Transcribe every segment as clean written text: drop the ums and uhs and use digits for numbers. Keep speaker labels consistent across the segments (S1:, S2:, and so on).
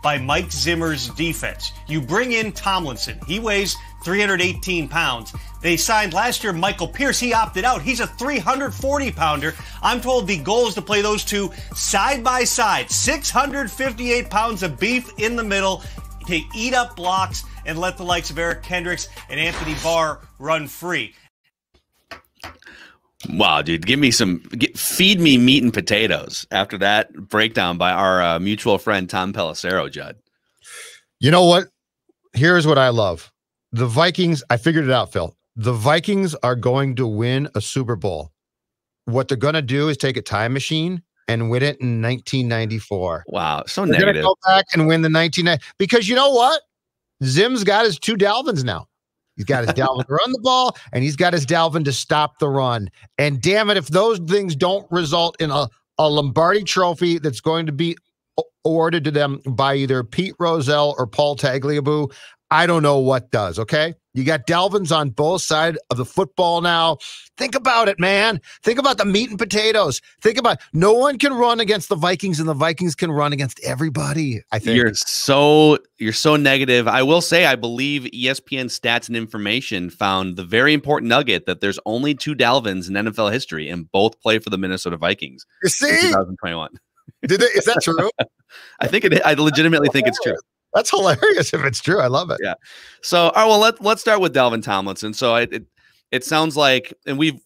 S1: by Mike Zimmer's defense. You bring in Tomlinson. He weighs 318 pounds. They signed last year Michael Pierce. He opted out. He's a 340-pounder. I'm told the goal is to play those two side by side. 658 pounds of beef in the middle to eat up blocks and let the likes of Eric Kendricks and Anthony Barr run free.
S2: Wow, dude, feed me meat and potatoes after that breakdown by our mutual friend Tom Pelissero, Judd.
S3: You know what? Here's what I love. The Vikings, I figured it out, Phil. The Vikings are going to win a Super Bowl. What they're going to do is take a time machine and win it in 1994.
S2: Wow, so
S3: they're
S2: negative.
S3: Go back and win the 1990 because you know what? Zim's got his two Dalvins now. He's got his Dalvin to run the ball, and he's got his Dalvin to stop the run. And damn it, if those things don't result in a Lombardi trophy that's going to be awarded to them by either Pete Rozelle or Paul Tagliabue, I don't know what does, okay? You got Dalvins on both sides of the football now. Think about it, man. Think about the meat and potatoes. Think about no one can run against the Vikings, and the Vikings can run against everybody, I think.
S2: You're so negative. I will say I believe ESPN Stats and Information found the very important nugget that there's only two Dalvins in NFL history, and both play for the Minnesota Vikings.
S3: You see?
S2: In 2021.
S3: Is that true?
S2: I legitimately think it's true.
S3: That's hilarious if it's true. I love it.
S2: Yeah. So, all right, well, let's start with Dalvin Tomlinson. So it sounds like, and we've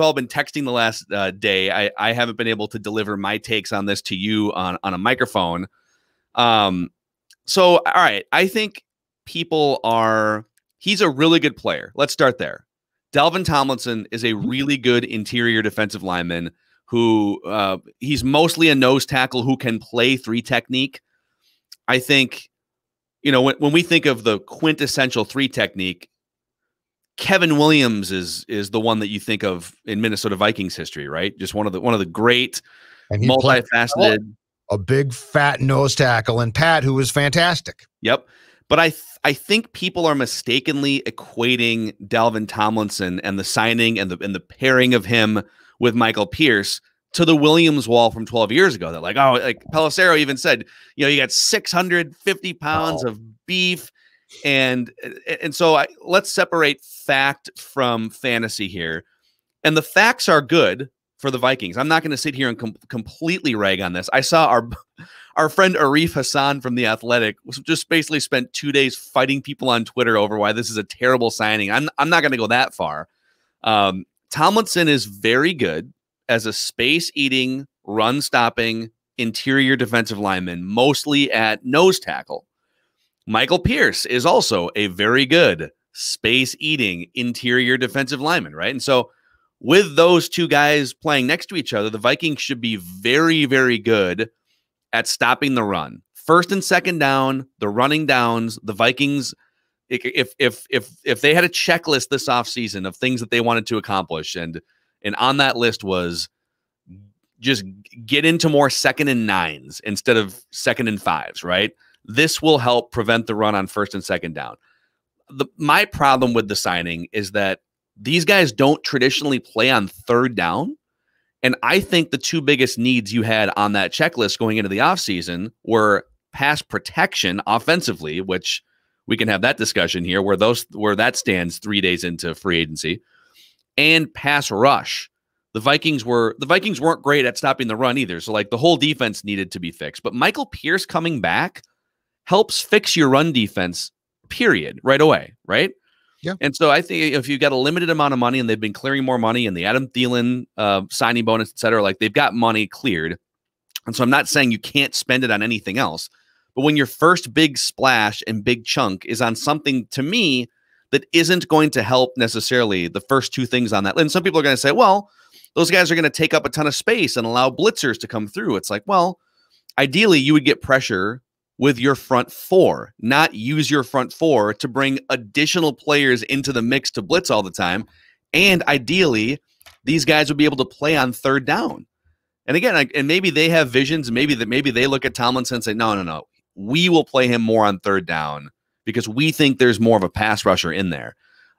S2: all been texting the last day. I haven't been able to deliver my takes on this to you on a microphone. So, all right, I think he's a really good player. Let's start there. Dalvin Tomlinson is a really good interior defensive lineman who he's mostly a nose tackle who can play three technique. I think, when we think of the quintessential three technique, Kevin Williams is the one that you think of in Minnesota Vikings history, right? Just one of the great, multifaceted,
S3: a big fat nose tackle, and Pat, who was fantastic.
S2: Yep. But I think people are mistakenly equating Dalvin Tomlinson and the signing and the pairing of him with Michael Pierce to the Williams wall from 12 years ago. That like Pelissero even said, you got 650 pounds of beef. And so let's separate fact from fantasy here. And the facts are good for the Vikings. I'm not going to sit here and completely rag on this. I saw our friend Arif Hassan from The Athletic just basically spent 2 days fighting people on Twitter over why this is a terrible signing. I'm not going to go that far. Tomlinson is very good as a space-eating, run-stopping interior defensive lineman, mostly at nose tackle. Michael Pierce is also a very good space-eating interior defensive lineman, right? And so with those two guys playing next to each other, the Vikings should be very, very good at stopping the run. First and second down, the running downs, the Vikings, if they had a checklist this offseason of things that they wanted to accomplish, and on that list was just get into more 2nd and 9s instead of 2nd and 5s, right? This will help prevent the run on 1st and 2nd down. My problem with the signing is that these guys don't traditionally play on 3rd down. And I think the two biggest needs you had on that checklist going into the offseason were pass protection offensively, which we can have that discussion here where that stands 3 days into free agency, and pass rush. The Vikings weren't great at stopping the run either. So like the whole defense needed to be fixed. But Michael Pierce coming back helps fix your run defense, period, right away, right?
S3: Yeah.
S2: And so I think if you've got a limited amount of money and they've been clearing more money and the Adam Thielen signing bonus, et cetera, like they've got money cleared. And so I'm not saying you can't spend it on anything else. But when your first big splash and big chunk is on something, to me, that isn't going to help necessarily the first two things on that. And some people are going to say, well, those guys are going to take up a ton of space and allow blitzers to come through. It's like, well, ideally you would get pressure with your front four, not use your front four to bring additional players into the mix to blitz all the time. And ideally, these guys would be able to play on 3rd down. And again, and maybe they have visions. Maybe they look at Tomlinson and say, no, we will play him more on 3rd down because we think there's more of a pass rusher in there.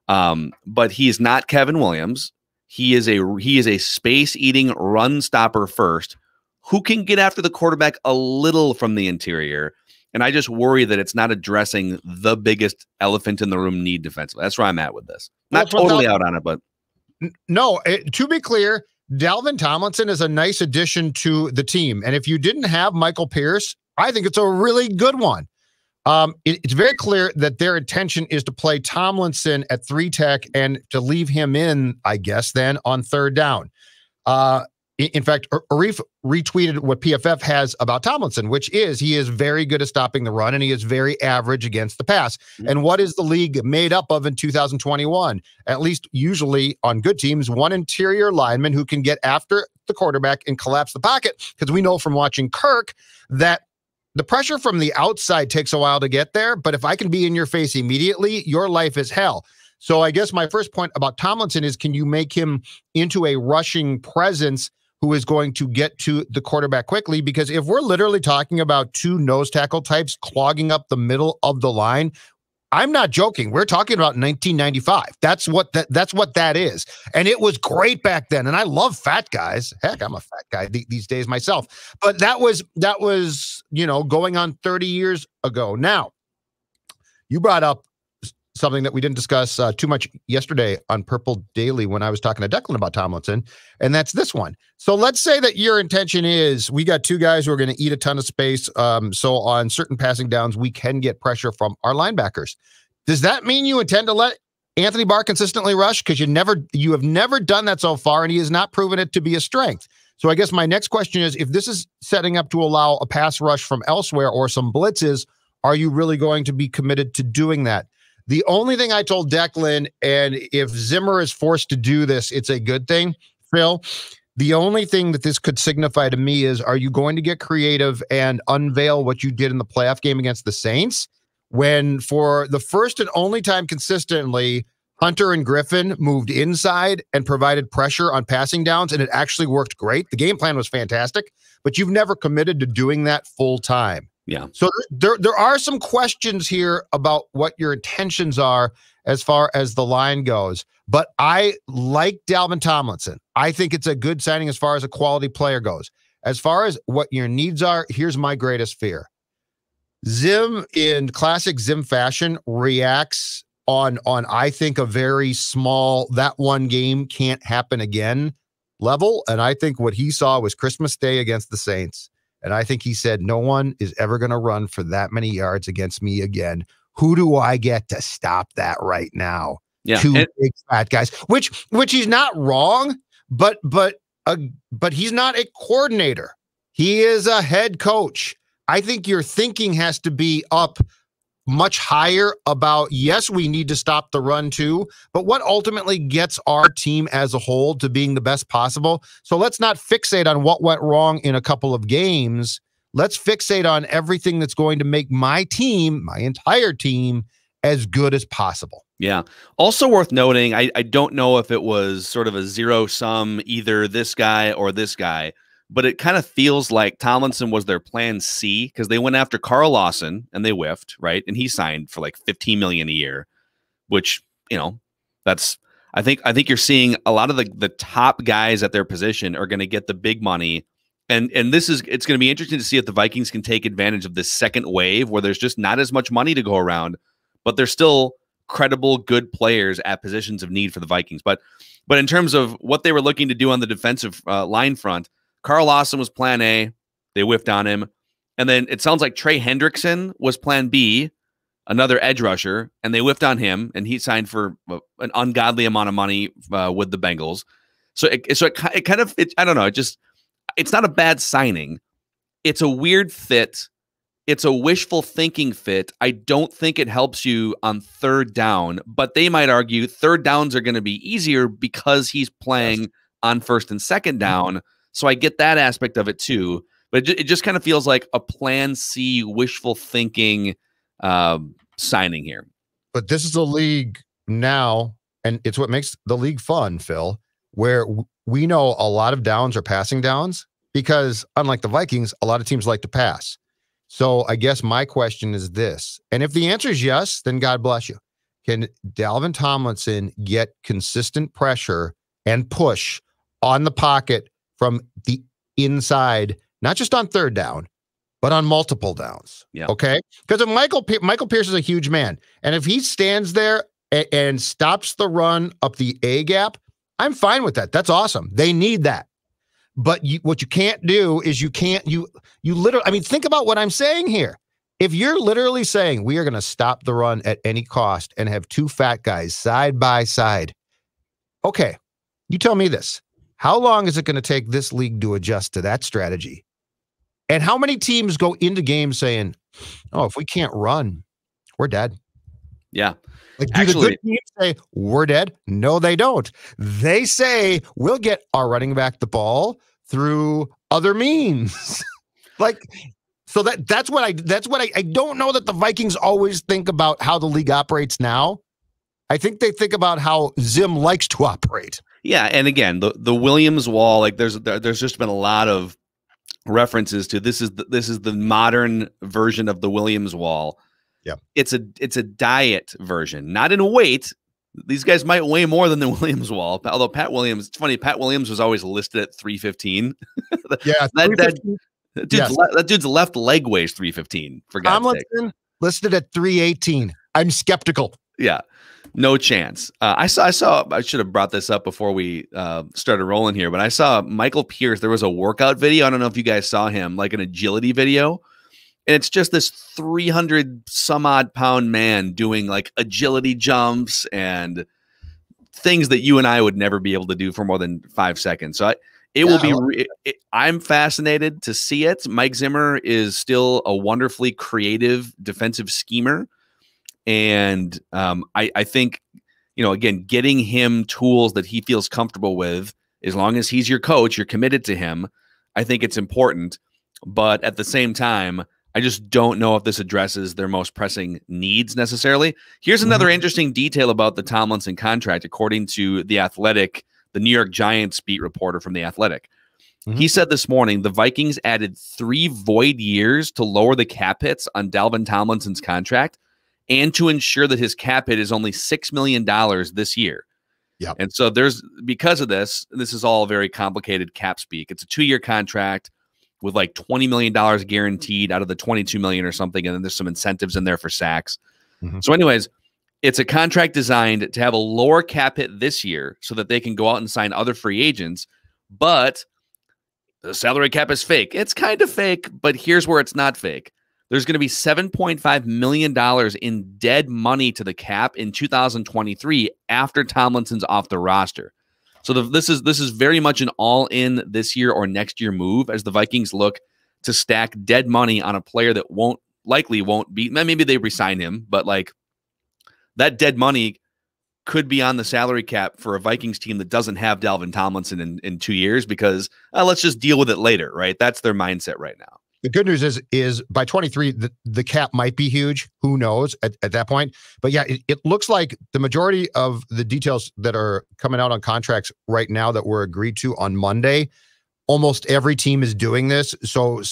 S2: But he's not Kevin Williams. He is a space-eating run stopper first who can get after the quarterback a little from the interior And I just worry that it's not addressing the biggest elephant in the room need defensively. That's where I'm at with this. Not totally out on it, but.
S3: No, to be clear, Dalvin Tomlinson is a nice addition to the team. And if you didn't have Michael Pierce, I think it's a really good one. It's very clear that their intention is to play Tomlinson at 3 tech and to leave him in, I guess, then on 3rd down. In fact, Arif retweeted what PFF has about Tomlinson, which is he is very good at stopping the run and he is very average against the pass. Mm-hmm. And what is the league made up of in 2021? At least usually on good teams, one interior lineman who can get after the quarterback and collapse the pocket. Because we know from watching Kirk that the pressure from the outside takes a while to get there. But if I can be in your face immediately, your life is hell. So I guess my first point about Tomlinson is, can you make him into a rushing presence who is going to get to the quarterback quickly? Because if we're literally talking about 2 nose tackle types clogging up the middle of the line, I'm not joking. We're talking about 1995. That's what that is. And it was great back then. And I love fat guys. Heck, I'm a fat guy these days myself. But that was, going on 30 years ago. Now, you brought up something that we didn't discuss too much yesterday on Purple Daily when I was talking to Declan about Tomlinson, and that's this one. So let's say that your intention is we got 2 guys who are going to eat a ton of space. So on certain passing downs, we can get pressure from our linebackers. Does that mean you intend to let Anthony Barr consistently rush? Because you have never done that so far, and he has not proven it to be a strength. So I guess my next question is, if this is setting up to allow a pass rush from elsewhere or some blitzes, are you really going to be committed to doing that? The only thing I told Declan, and if Zimmer is forced to do this, it's a good thing, Phil. The only thing that this could signify to me is, are you going to get creative and unveil what you did in the playoff game against the Saints, when for the first and only time consistently, Hunter and Griffin moved inside and provided pressure on passing downs, and it actually worked great. The game plan was fantastic, but you've never committed to doing that full time.
S2: Yeah.
S3: So there are some questions here about what your intentions are as far as the line goes. But I like Dalvin Tomlinson. I think it's a good signing as far as a quality player goes. As far as what your needs are, here's my greatest fear. Zim, in classic Zim fashion, reacts on I think a very small, that one game can't happen again level. And I think what he saw was Christmas Day against the Saints. And I think he said, no one is ever going to run for that many yards against me again. Who do I get to stop that right now?
S2: Yeah.
S3: 2 big fat guys, which he's not wrong, but he's not a coordinator. He is a head coach. I think your thinking has to be up much higher about, yes, we need to stop the run too, but what ultimately gets our team as a whole to being the best possible. So let's not fixate on what went wrong in a couple of games. Let's fixate on everything that's going to make my team, my entire team, as good as possible.
S2: Yeah. Also worth noting, I don't know if it was sort of a zero sum, either this guy or this guy, but it kind of feels like Tomlinson was their plan C, because they went after Carl Lawson and they whiffed, right? And he signed for like $15 million a year, which, that's, I think you're seeing a lot of the top guys at their position are going to get the big money. And it's going to be interesting to see if the Vikings can take advantage of this second wave where there's just not as much money to go around, but there's still credible, good players at positions of need for the Vikings. But in terms of what they were looking to do on the defensive line front, Carl Lawson was plan A. They whiffed on him. And then it sounds like Trey Hendrickson was plan B, another edge rusher, and they whiffed on him, and he signed for an ungodly amount of money with the Bengals. So it kind of, I don't know, it's not a bad signing. It's a weird fit. It's a wishful thinking fit. I don't think it helps you on 3rd down, but they might argue 3rd downs are going to be easier because he's playing on 1st and 2nd down. So I get that aspect of it too, but it just kind of feels like a plan C wishful thinking signing here.
S3: But this is a league now, and it's what makes the league fun, Phil, where we know a lot of downs are passing downs because, unlike the Vikings, a lot of teams like to pass. So I guess my question is this, and if the answer is yes, then God bless you. Can Dalvin Tomlinson get consistent pressure and push on the pocket from the inside, not just on 3rd down, but on multiple downs.
S2: Yeah.
S3: Okay. Because Michael Pierce is a huge man. And if he stands there and stops the run up the A gap, I'm fine with that. That's awesome. They need that. But what you can't do is you literally, I mean, think about what I'm saying here. If you're literally saying we are going to stop the run at any cost and have two fat guys side by side, okay, you tell me this. How long is it going to take this league to adjust to that strategy? And how many teams go into games saying, oh, if we can't run, we're dead?
S2: Yeah.
S3: Like, do the good teams say, we're dead? No, they don't. They say, we'll get our running back the ball through other means. So that's what I don't know that the Vikings always think about how the league operates now. I think they think about how Zim likes to operate.
S2: Yeah, and again, the Williams wall, like there's just been a lot of references to this is the modern version of the Williams wall.
S3: Yeah,
S2: it's a diet version, not in weight. These guys might weigh more than the Williams wall. Although Pat Williams, it's funny, Pat Williams was always listed at 315.
S3: Yeah,
S2: that dude's left leg weighs 315. For God's sake,
S3: Tomlinson listed at 318. I'm skeptical.
S2: Yeah, no chance. I saw. I should have brought this up before we started rolling here, but I saw Michael Pierce. There was a workout video. I don't know if you guys saw him, like an agility video. And it's just this 300 some odd pound man doing like agility jumps and things that you and I would never be able to do for more than 5 seconds. So I'm fascinated to see it. Mike Zimmer is still a wonderfully creative defensive schemer. And I think, again, getting him tools that he feels comfortable with, as long as he's your coach, you're committed to him. I think it's important. But at the same time, I just don't know if this addresses their most pressing needs necessarily. Here's another interesting detail about the Tomlinson contract, according to The Athletic, the New York Giants beat reporter from The Athletic. He said this morning, the Vikings added 3 void years to lower the cap hits on Dalvin Tomlinson's contract and to ensure that his cap hit is only $6 million this year.
S3: Yeah.
S2: And so because of this is all very complicated cap speak. It's a 2-year contract with like $20 million guaranteed out of the $22 million or something. And then there's some incentives in there for sacks. So anyways, it's a contract designed to have a lower cap hit this year so that they can go out and sign other free agents. But the salary cap is fake. It's kind of fake, but here's where it's not fake. There's going to be $7.5 million in dead money to the cap in 2023 after Tomlinson's off the roster. So this is very much an all-in this year or next year move as the Vikings look to stack dead money on a player that likely won't be. Maybe they resign him, but like that dead money could be on the salary cap for a Vikings team that doesn't have Dalvin Tomlinson in 2 years because let's just deal with it later, right? That's their mindset right now.
S3: The good news is by 23, the cap might be huge. Who knows at that point? But yeah, it looks like the majority of the details that are coming out on contracts right now that were agreed to on Monday, almost every team is doing this. So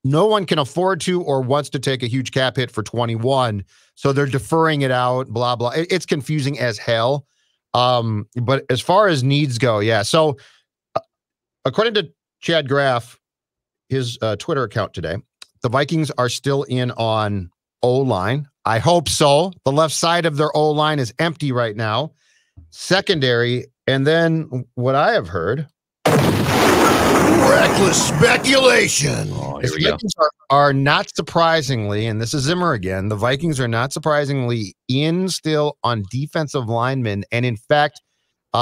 S3: no one can afford to or wants to take a huge cap hit for 21. So they're deferring it out, blah, blah. It's confusing as hell. But as far as needs go, yeah. So according to Chad Graff, his Twitter account today, the Vikings are still in on O-line. I hope so. The left side of their O-line is empty right now. Secondary, and then what I have heard, reckless speculation. The Vikings are not surprisingly, and this is Zimmer again, the Vikings are not surprisingly in still on defensive linemen. And in fact,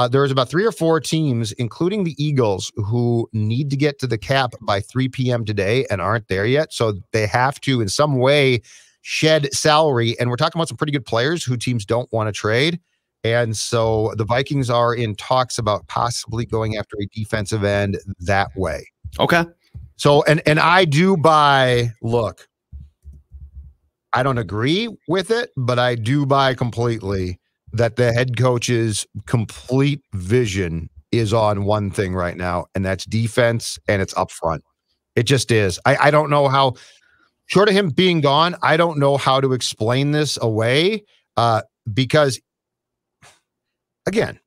S3: there's about 3 or 4 teams, including the Eagles, who need to get to the cap by 3 p.m. today and aren't there yet. So they have to, in some way, shed salary. And we're talking about some pretty good players who teams don't want to trade. And so the Vikings are in talks about possibly going after a defensive end that way.
S2: Okay.
S3: So, and I do buy, look, I don't agree with it, but I do buy completely that the head coach's complete vision is on one thing right now, and that's defense, and it's up front. It just is. I don't know how, short of him being gone, I don't know how to explain this away because, again,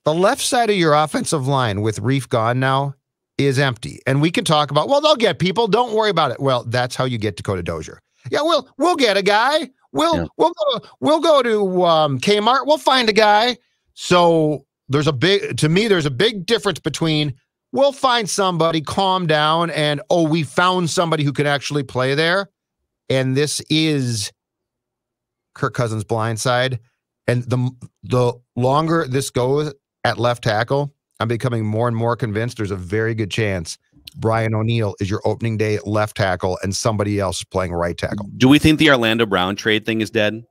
S3: the left side of your offensive line with Reef gone now is empty. And we can talk about, well, they'll get people. Don't worry about it. Well, that's how you get Dakota Dozier. Yeah, we'll get a guy. We'll go to Kmart. We'll find a guy. So there's a big difference between we'll find somebody, calm down, and we found somebody who can actually play there. And this is Kirk Cousins' blind side. And the longer this goes at left tackle, I'm becoming more and more convinced there's a very good chance Brian O'Neill is your opening day left tackle and somebody else playing right tackle.
S2: Do we think the Orlando Brown trade thing is dead?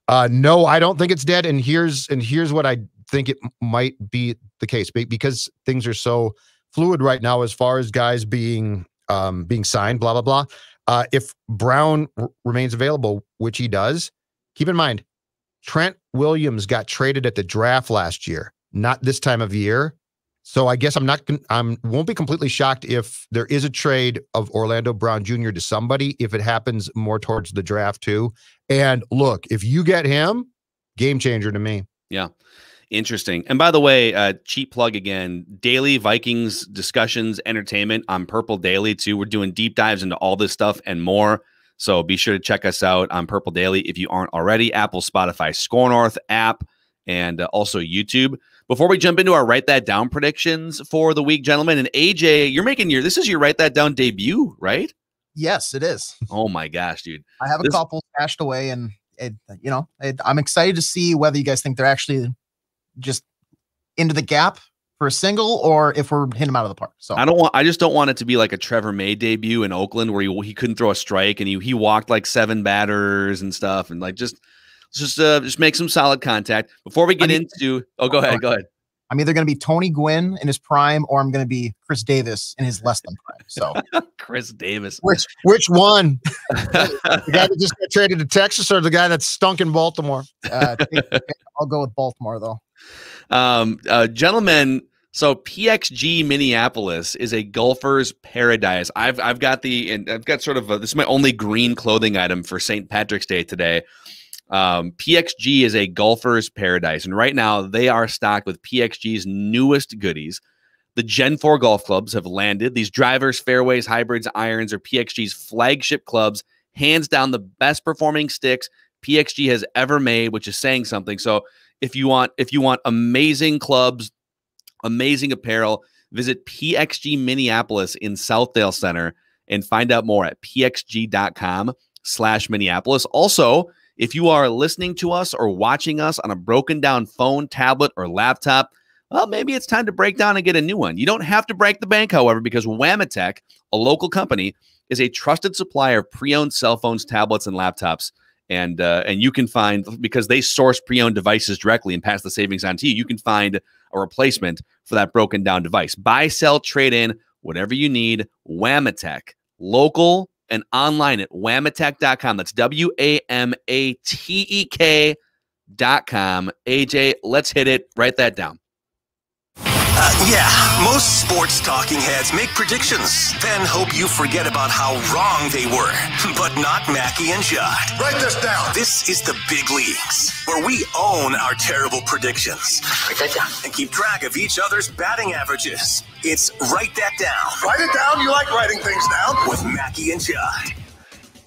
S3: No, I don't think it's dead. And here's what I think it might be the case, because things are so fluid right now as far as guys being signed, blah, blah, blah. If Brown remains available, which he does, keep in mind, Trent Williams got traded at the draft last year, not this time of year. So I guess won't be completely shocked if there is a trade of Orlando Brown Jr. to somebody, if it happens more towards the draft too. And look, if you get him, game changer to me.
S2: Yeah. Interesting. And by the way, cheap plug again, daily Vikings discussions, entertainment on Purple Daily too. We're doing deep dives into all this stuff and more. So be sure to check us out on Purple Daily if you aren't already. Apple, Spotify, SKOR North app, and also YouTube. Before we jump into our Write That Down predictions for the week, gentlemen, and AJ, this is your Write That Down debut, right?
S4: Yes, it is.
S2: Oh my gosh, dude.
S4: I have a couple stashed away, and I'm excited to see whether you guys think they're actually just into the gap for a single, or if we're hitting them out of the park. So
S2: I just don't want it to be like a Trevor May debut in Oakland where he couldn't throw a strike and he walked like 7 batters and stuff, and like just make some solid contact before we get into. Oh, go ahead.
S4: I'm either going to be Tony Gwynn in his prime, or I'm going to be Chris Davis in his less than prime. So
S2: Chris Davis,
S3: which one? The guy that just got traded to Texas, or the guy that stunk in Baltimore?
S4: I'll go with Baltimore though.
S2: Gentlemen. So PXG Minneapolis is a golfer's paradise. I've got sort of this is my only green clothing item for St. Patrick's Day today. PXG is a golfer's paradise, and right now they are stocked with PXG's newest goodies. The Gen 4 golf clubs have landed. These drivers, fairways, hybrids, irons are PXG's flagship clubs, hands down the best performing sticks PXG has ever made, which is saying something. So if you want amazing clubs, amazing apparel, visit PXG Minneapolis in Southdale Center and find out more at pxg.com/Minneapolis. Also, if you are listening to us or watching us on a broken down phone, tablet, or laptop, well, maybe it's time to break down and get a new one. You don't have to break the bank, however, because Wamatech, a local company, is a trusted supplier of pre-owned cell phones, tablets, and laptops. And you can find, because they source pre-owned devices directly and pass the savings on to you, you can find a replacement for that broken down device. Buy, sell, trade in, whatever you need. Wamatech, local and online at wamatech.com. That's WAMATEK.com. AJ, let's hit it. Write that down.
S5: Yeah, most sports talking heads make predictions, then hope you forget about how wrong they were. But not Mackey and Judd.
S6: Write this down.
S5: This is the big leagues, where we own our terrible predictions.
S6: Write that down.
S5: And keep track of each other's batting averages. It's Write That Down.
S6: Write it down. You like writing things down.
S5: With Mackey and Judd.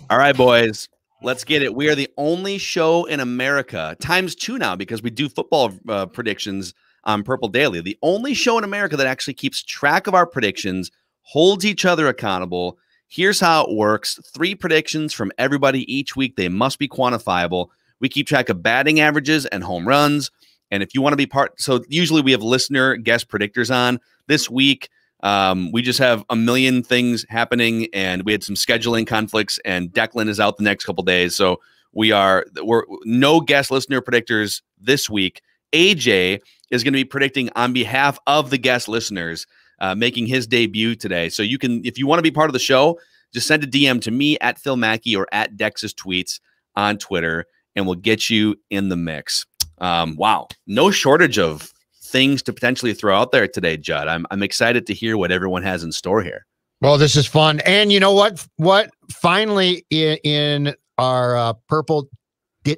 S2: All right, boys. Let's get it. We are the only show in America, ×2 now, because we do football predictions on Purple Daily. The only show in America that actually keeps track of our predictions, holds each other accountable. Here's how it works. 3 predictions from everybody each week. They must be quantifiable. We keep track of batting averages and home runs. And if you want to be so usually we have listener guest predictors on. This week, we just have a million things happening, and we had some scheduling conflicts, and Declan is out the next couple days. So we're no guest listener predictors this week. AJ is going to be predicting on behalf of the guest listeners, making his debut today. So you can, if you want to be part of the show, just send a DM to me at Phil Mackey or at Dex's Tweets on Twitter, and we'll get you in the mix. Wow. No shortage of things to potentially throw out there today, Judd. I'm excited to hear what everyone has in store here.
S3: Well, this is fun. And you know what? Finally in our Purple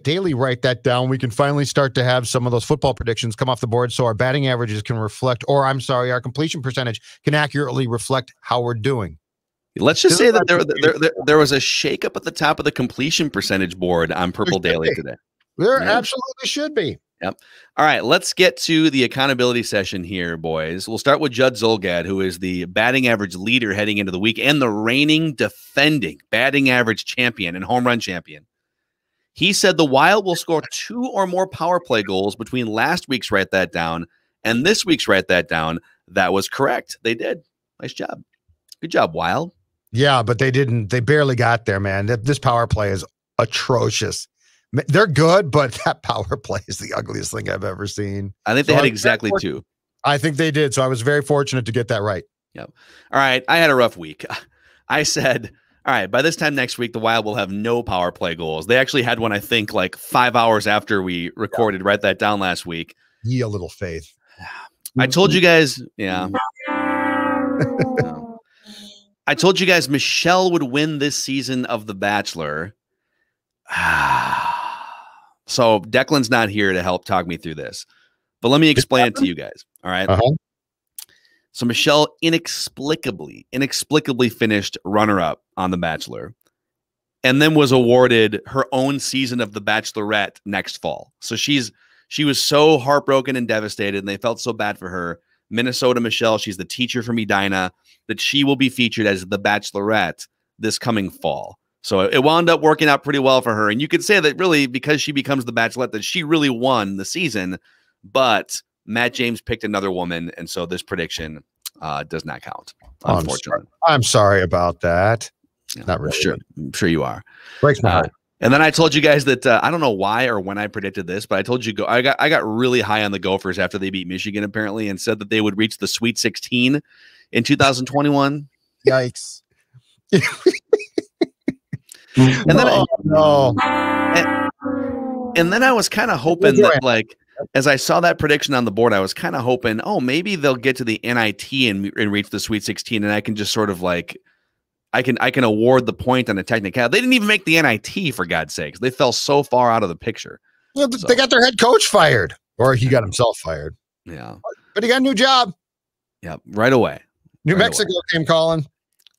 S3: Daily write that down, we can finally start to have some of those football predictions come off the board so our batting averages can reflect, or I'm sorry, our completion percentage can accurately reflect how we're doing.
S2: Let's just say that there was a shakeup at the top of the completion percentage board on Purple Daily today.
S3: There absolutely should be.
S2: Yep. All right, let's get to the accountability session here, boys. We'll start with Judd Zulgad, who is the batting average leader heading into the week and the reigning defending batting average champion and home run champion. He said the Wild will score 2 or more power play goals between last week's Write That Down and this week's Write That Down. That was correct. They did. Nice job. Good job, Wild.
S3: Yeah, but they didn't. They barely got there, man. This power play is atrocious. They're good, but that power play is the ugliest thing I've ever seen.
S2: I think they had exactly 2.
S3: I think they did. So I was very fortunate to get that right.
S2: Yep. All right. I had a rough week. I said, all right, by this time next week, the Wild will have no power play goals. They actually had one, I think, like 5 hours after we recorded. Write that down last week.
S3: Ye a little faith.
S2: I told you guys, I told you guys Michelle would win this season of The Bachelor. So Declan's not here to help talk me through this, but let me explain it to you guys. All right. So Michelle inexplicably finished runner-up on The Bachelor and then was awarded her own season of The Bachelorette next fall. So she was so heartbroken and devastated, and they felt so bad for her. Minnesota Michelle, she's the teacher from Edina, that she will be featured as The Bachelorette this coming fall. So it wound up working out pretty well for her. And you could say that really because she becomes the Bachelorette, that she really won the season. But Matt James picked another woman. And so this prediction does not count, unfortunately.
S3: I'm sorry about that.
S2: Yeah,
S3: not really.
S2: I'm sure you are.
S3: Breaks my heart.
S2: And then I told you guys that I don't know why or when I predicted this, but I told you I got really high on the Gophers after they beat Michigan, apparently, and said that they would reach the Sweet 16 in 2021.
S4: Yikes.
S2: And then and then I was kind of hoping that, like, as I saw that prediction on the board, I was kind of hoping, oh, maybe they'll get to the NIT and reach the Sweet 16, and I can just sort of like, I can award the point on a technicality. They didn't even make the NIT, for God's sakes. They fell so far out of the picture.
S3: Well, they got their head coach fired, or he got himself fired.
S2: Yeah,
S3: but he got a new job.
S2: Yeah, right away.
S3: New Mexico came calling.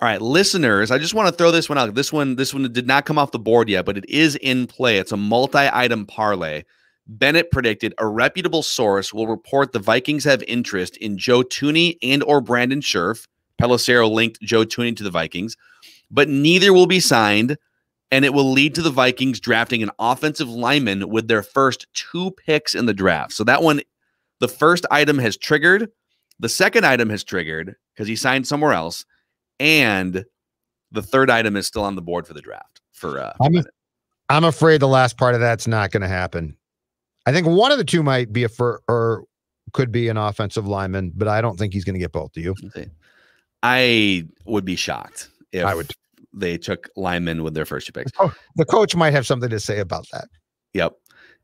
S2: All right, listeners, I just want to throw this one out. This one did not come off the board yet, but it is in play. It's a multi-item parlay. Bennett predicted a reputable source will report the Vikings have interest in Joe Thuney and or Brandon Scherf. Pelissero linked Joe Thuney to the Vikings, but neither will be signed, and it will lead to the Vikings drafting an offensive lineman with their first 2 picks in the draft. So that one, the first item has triggered. The second item has triggered because he signed somewhere else. And the third item is still on the board for the draft. I'm
S3: afraid the last part of that's not going to happen. I think one of the 2 might be or could be an offensive lineman, but I don't think he's going to get both. Do you?
S2: I would be shocked if they took linemen with their first 2 picks.
S3: Oh, the coach might have something to say about that.
S2: Yep.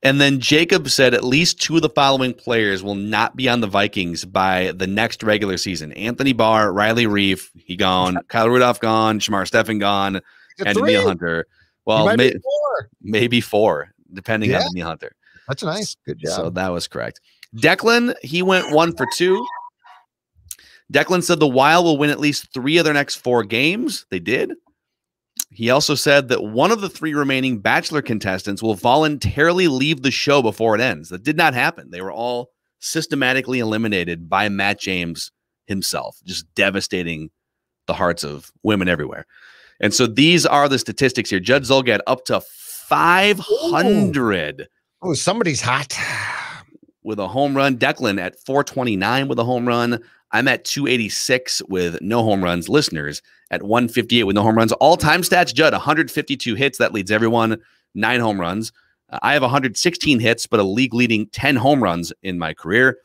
S2: And then Jacob said at least 2 of the following players will not be on the Vikings by the next regular season. Anthony Barr, Riley Reif, he gone. Kyle Rudolph gone. Shamar Stephen gone. And Daniil Hunter. Well, maybe 4, depending on Daniil Hunter.
S3: That's nice. Good job.
S2: So that was correct. Declan, he went 1 for 2. Declan said the Wild will win at least 3 of their next 4 games. They did. He also said that one of the 3 remaining Bachelor contestants will voluntarily leave the show before it ends. That did not happen. They were all systematically eliminated by Matt James himself, just devastating the hearts of women everywhere. And so these are the statistics here. Judd Zulgad up to 500.
S3: Oh, somebody's hot.
S2: With a home run. Declan at 429 with a home run. I'm at 286 with no home runs. Listeners at 158 with no home runs. All-time stats, Judd, 152 hits. That leads everyone. 9 home runs. I have 116 hits, but a league-leading 10 home runs in my career.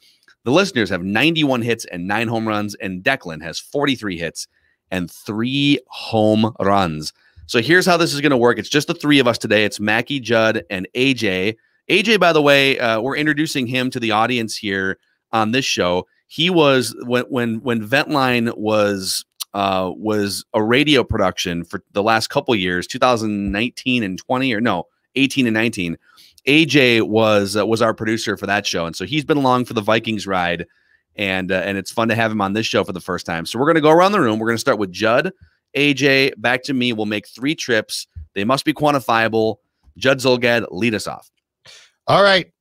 S2: The listeners have 91 hits and 9 home runs, and Declan has 43 hits and 3 home runs. So here's how this is going to work. It's just the 3 of us today. It's Mackey, Judd, and AJ. AJ, by the way, we're introducing him to the audience here on this show. He was when Ventline was a radio production for the last couple of years, 2019 and 20, or no, 18 and 19. AJ was our producer for that show, and so he's been along for the Vikings ride, and it's fun to have him on this show for the first time. So we're going to go around the room. We're going to start with Judd, AJ, back to me. We'll make 3 trips. They must be quantifiable. Judd Zulgad, lead us off.
S3: All right.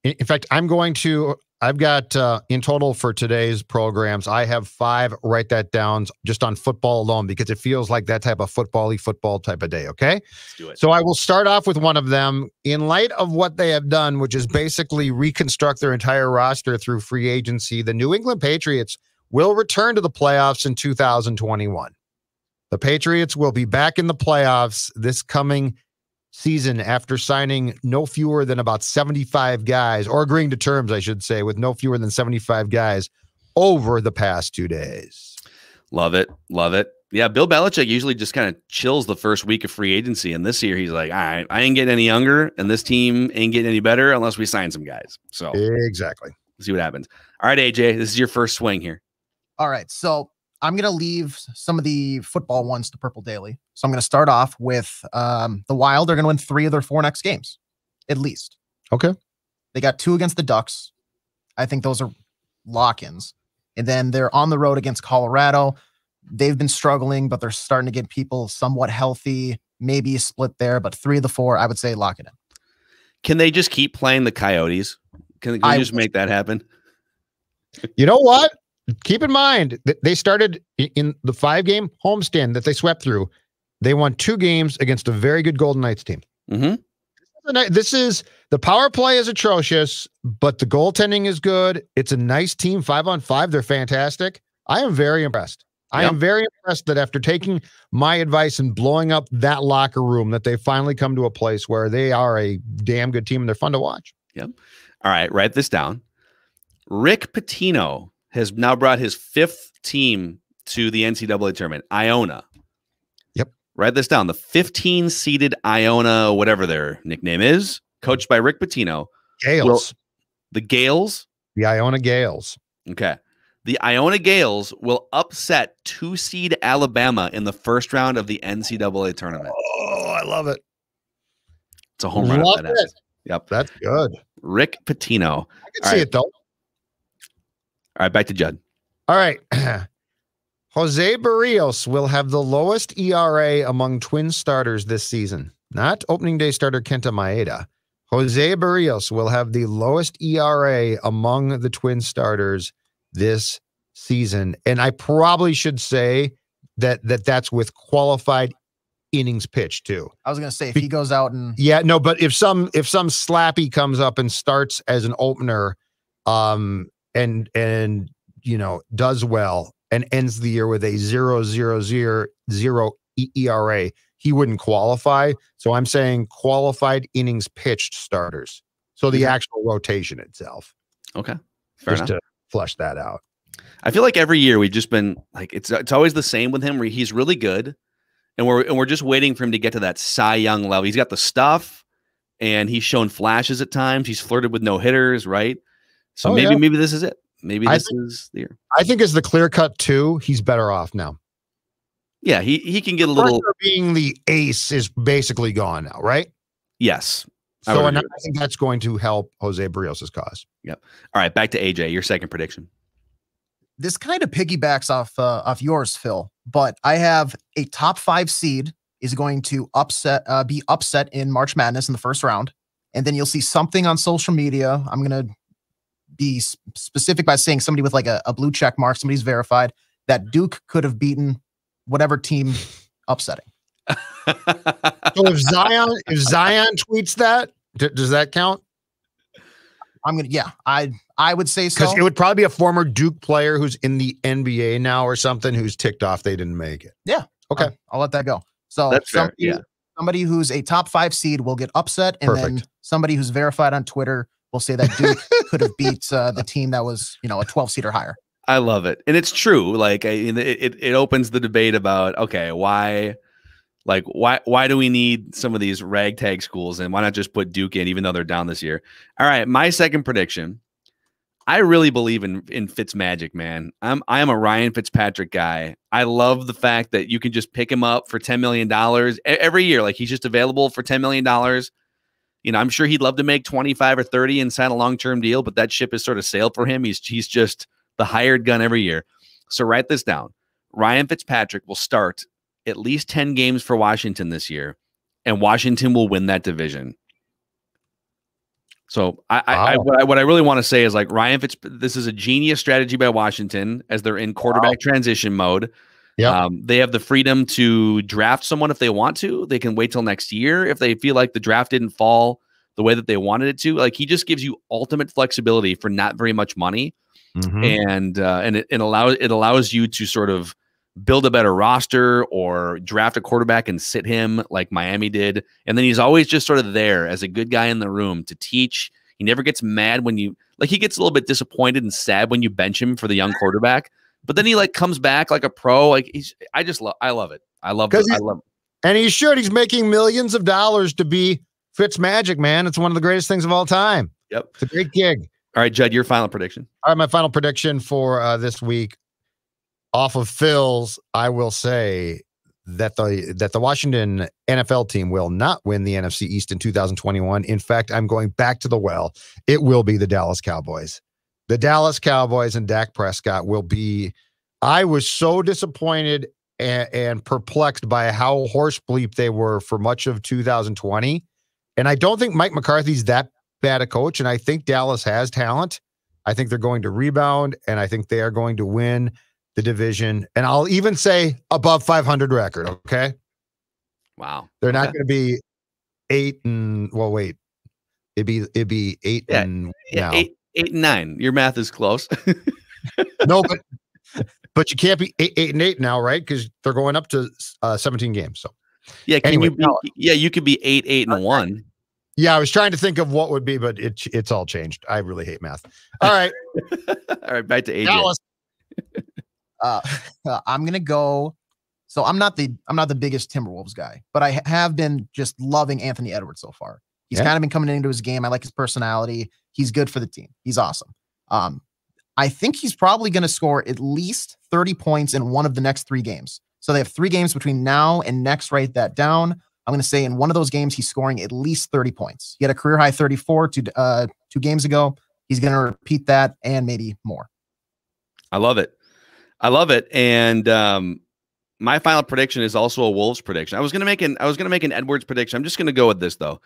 S3: In fact, I've got in total for today's programs, I have 5. Write that down just on football alone, because it feels like that type of football type of day. Okay.
S2: Let's do it.
S3: So I will start off with one of them. In light of what they have done, which is basically reconstruct their entire roster through free agency, the New England Patriots will return to the playoffs in 2021. The Patriots will be back in the playoffs this coming season after signing no fewer than about 75 guys, or agreeing to terms, I should say, with no fewer than 75 guys over the past 2 days.
S2: Love it. Love it. Yeah, Bill Belichick usually just kind of chills the first week of free agency. And this year he's like, all right, I ain't getting any younger, and this team ain't getting any better unless we sign some guys. So
S3: exactly.
S2: See what happens. All right, AJ, this is your first swing here.
S4: All right. So I'm going to leave some of the football ones to Purple Daily. So I'm going to start off with the Wild. They're going to win 3 of their 4 next games, at least.
S3: Okay.
S4: They got 2 against the Ducks. I think those are lock-ins. And then they're on the road against Colorado. They've been struggling, but they're starting to get people somewhat healthy. Maybe a split there, but 3 of the 4, I would say lock it in.
S2: Can they just keep playing the Coyotes? Can you just make that happen?
S3: You know what? Keep in mind that they started in the 5-game homestand that they swept through. They won 2 games against a very good Golden Knights team.
S2: Mm-hmm.
S3: This is the power play is atrocious, but the goaltending is good. It's a nice team. 5-on-5. They're fantastic. I am very impressed. I am very impressed that after taking my advice and blowing up that locker room, that they finally come to a place where they are a damn good team and they're fun to watch.
S2: Yep. All right. Write this down. Rick Pitino has now brought his 5th team to the NCAA tournament, Iona.
S3: Yep.
S2: Write this down. The 15-seeded Iona, whatever their nickname is, coached by Rick Pitino.
S3: Gales.
S2: The Gales?
S3: The Iona Gales.
S2: Okay. The Iona Gales will upset 2-seed Alabama in the first round of the NCAA tournament.
S3: Oh, I love it.
S2: It's a home run.
S3: Love it.
S2: Yep.
S3: That's good.
S2: Rick Pitino.
S3: I can see it, though.
S2: All right, back to Judd.
S3: All right. Jose Barrios will have the lowest ERA among Twin starters this season. Not opening day starter Kenta Maeda. Jose Barrios will have the lowest ERA among the Twin starters this season. And I probably should say that's with qualified innings pitched too.
S4: I was going to say, if he goes out and...
S3: Yeah, no, but if some slappy comes up and starts as an opener, and you know, does well and ends the year with a 0.000 ERA, he wouldn't qualify. So I'm saying qualified innings pitched starters. So the actual rotation itself.
S2: Okay. Fair enough.
S3: To flesh that out.
S2: I feel like every year we've just been like, it's always the same with him, where he's really good and we're just waiting for him to get to that Cy Young level. He's got the stuff and he's shown flashes at times. He's flirted with no hitters, right? So maybe this is it. Maybe this is the year.
S3: I think as the clear cut 2, he's better off now.
S2: Yeah, he can get a little.
S3: Being the ace is basically gone now, right?
S2: Yes.
S3: So I think that's going to help Jose Barrios' cause.
S2: Yep. All right, back to AJ. Your second prediction.
S4: This kind of piggybacks off yours, Phil. But I have a top 5 seed is going to be upset in March Madness in the first round, and then you'll see something on social media. I'm going to be specific by saying somebody with like a blue check mark, somebody's verified, that Duke could have beaten whatever team upsetting.
S3: So if Zion tweets that, does that count? I would say so. Because it would probably be a former Duke player who's in the NBA now or something who's ticked off they didn't make it.
S4: Yeah.
S3: Okay.
S4: I'll let that go. So
S2: that's fair. Yeah.
S4: Somebody who's a top 5 seed will get upset, and then somebody who's verified on Twitter will say that Duke could have beat the team that was, a 12 seed or higher.
S2: I love it. And it's true. Like it opens the debate about, okay, why do we need some of these ragtag schools, and why not just put Duke in, even though they're down this year? All right. My second prediction. I really believe in Fitz magic, man. I am a Ryan Fitzpatrick guy. I love the fact that you can just pick him up for $10 million every year. Like, he's just available for $10 million. I'm sure he'd love to make 25 or 30 and sign a long-term deal, but that ship has sort of sailed for him. He's just the hired gun every year. So write this down. Ryan Fitzpatrick will start at least 10 games for Washington this year, and Washington will win that division. So what I really want to say is, like, this is a genius strategy by Washington as they're in quarterback transition mode.
S3: Yep.
S2: They have the freedom to draft someone if they want to. They can wait till next year if they feel like the draft didn't fall the way that they wanted it to. Like, he just gives you ultimate flexibility for not very much money, and it allows you to sort of build a better roster or draft a quarterback and sit him like Miami did. And then he's always just sort of there as a good guy in the room to teach. He never gets mad when he gets a little bit disappointed and sad when you bench him for the young quarterback, but then he like comes back like a pro. Like I love it. I love it.
S3: And he should. He's making millions of dollars to be Fitzmagic, man. It's one of the greatest things of all time.
S2: Yep.
S3: It's a great gig.
S2: All right, Judd, your final prediction.
S3: All right, my final prediction for this week, off of Phil's, I will say that the Washington NFL team will not win the NFC East in 2021. In fact, I'm going back to the well. It will be the Dallas Cowboys. The Dallas Cowboys and Dak Prescott will be. I was so disappointed and perplexed by how horse bleep they were for much of 2020. And I don't think Mike McCarthy's that bad a coach. And I think Dallas has talent. I think they're going to rebound, and I think they are going to win the division, and I'll even say above 500 record. Okay.
S2: Wow.
S3: They're not going to be 8 and wait, it'd be 8 and now.
S2: 8 and 9. Your math is close.
S3: No, but you can't be 8 and 8 now, right? Because they're going up to 17 games. So
S2: yeah,
S3: anyway,
S2: you could be 8 and 1.
S3: Yeah, I was trying to think of what would be, but it's all changed. I really hate math. All right.
S2: All right, back to AJ.
S3: Dallas.
S4: I'm gonna go. So I'm not the biggest Timberwolves guy, but I have been just loving Anthony Edwards so far. He's kind of been coming into his game. I like his personality. He's good for the team. He's awesome. I think he's probably going to score at least 30 points in one of the next 3 games. So they have 3 games between now and next. Write that down. I'm going to say in one of those games, he's scoring at least 30 points. He had a career high 34 2 games ago. He's going to repeat that and maybe more.
S2: I love it. And my final prediction is also a Wolves prediction. I was going to make an Edwards prediction. I'm just going to go with this though.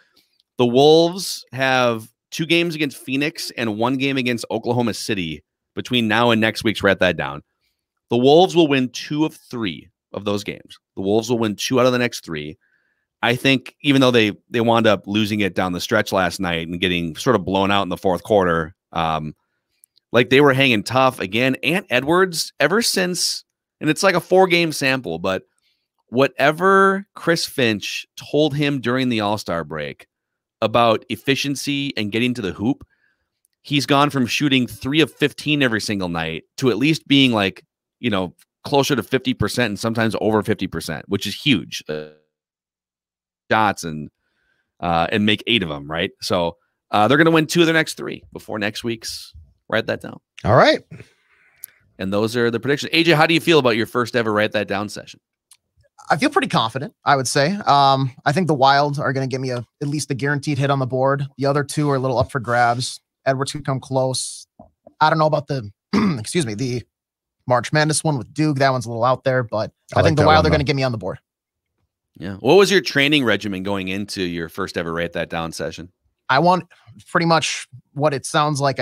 S2: The Wolves have 2 games against Phoenix and 1 game against Oklahoma City between now and next week's. Write that down. The Wolves will win 2 of 3 of those games. The Wolves will win 2 out of the next 3. I think even though they wound up losing it down the stretch last night and getting sort of blown out in the fourth quarter, like they were hanging tough again. Ant Edwards, ever since, and it's like a 4-game sample, but whatever Chris Finch told him during the All-Star break about efficiency and getting to the hoop, he's gone from shooting 3 of 15 every single night to at least being like, closer to 50% and sometimes over 50%, which is huge. Shots and make 8 of them, right? So they're going to win 2 of their next 3 before next week's. Write that down.
S3: All right.
S2: And those are the predictions. AJ, how do you feel about your first ever write that down session?
S4: I feel pretty confident, I would say. I think the Wild are going to give me at least a guaranteed hit on the board. The other 2 are a little up for grabs. Edwards could come close. I don't know about the the March Madness one with Duke. That one's a little out there, but I think the Wild are going to get me on the board.
S2: Yeah. What was your training regimen going into your first ever write that down session?
S4: I want pretty much what it sounds like.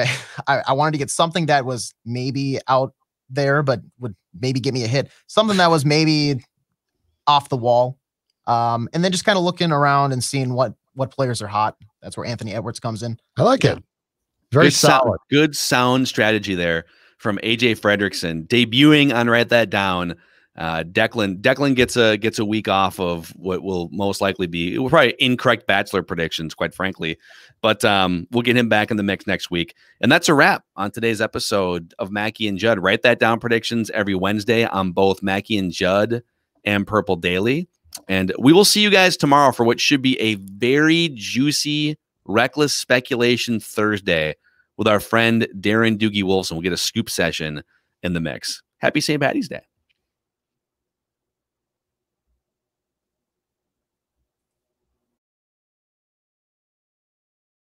S4: I wanted to get something that was maybe out there, but would maybe give me a hit. Something that was maybe off the wall. And then just kind of looking around and seeing what players are hot. That's where Anthony Edwards comes in.
S3: I like it. Very solid.
S2: Good sound strategy there from AJ Fredrickson, debuting on Write That Down. Declan gets a week off of what will most likely be probably incorrect Bachelor predictions, quite frankly. But we'll get him back in the mix next week. And that's a wrap on today's episode of Mackey and Judd. Write That Down predictions every Wednesday on both Mackey and Judd and Purple Daily. And we will see you guys tomorrow for what should be a very juicy, reckless speculation Thursday with our friend Darren Doogie Wolfson. We'll get a scoop session in the mix. Happy St. Paddy's Day.